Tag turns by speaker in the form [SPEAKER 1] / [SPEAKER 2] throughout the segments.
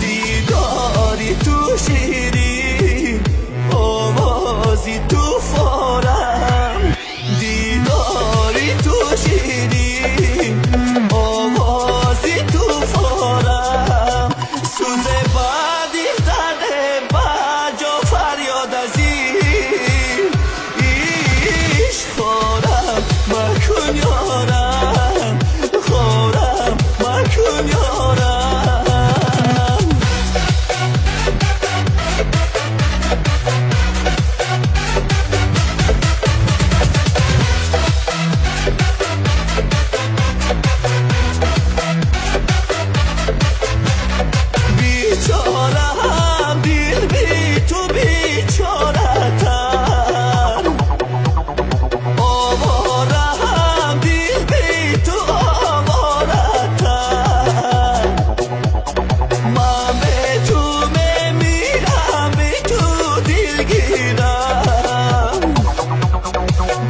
[SPEAKER 1] دیداری تو شیری آوازی تو فارم دیداری تو شیری آوازی تو فارم سوز بعدی زده بجا فریاد از ایش خورم مکن یارم خورم مکن یارم بیچارم دل بی تو بیچارتر آوارم دل بی تو آوارتر من به تو میمیرم به تو دلگیرم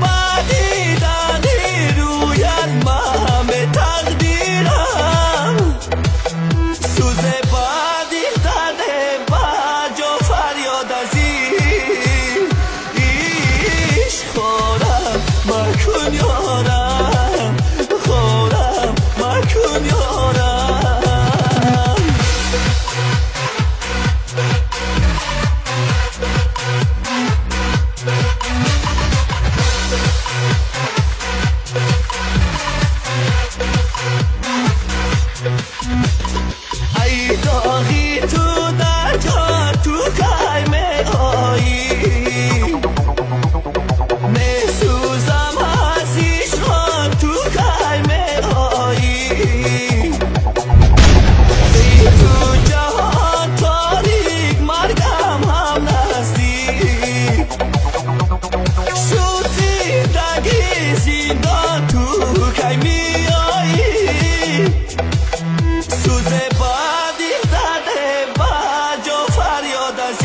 [SPEAKER 1] بدیدنی رویت من به تقدیرم سوز بعدی زده بجا فریاد از ایش خورم مکن یارم خورم مکن یارم ای داغی تو در جا تو قیمه آیی میسوزم از عشقان تو قیمه آیی ای تو جهان تاریک مرگم هم نزدیک شد زندگی زندان تو قیمه آیی سوز بعدی زده بجا فریاد از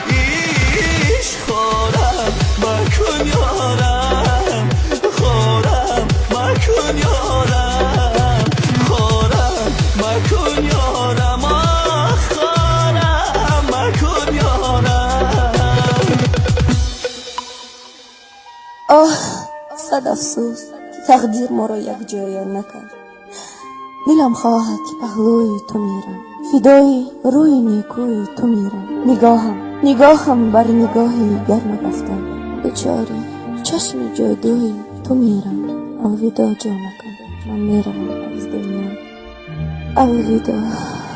[SPEAKER 1] ایش خورم مکن یارم خورم مکن یارم خورم مکن یارم آخ خورم مکن یارم
[SPEAKER 2] آه صد افسوس که تقدیر ما را یک جای نکرد دلم خواهد که پهلوی تو میرم فدای روی نیکوی تو میرم نگاهم بر نگاهی گرم رفتم بیچاره چشم جادوی تو میرم الوداع جانکن من میروم از دنیا الوداع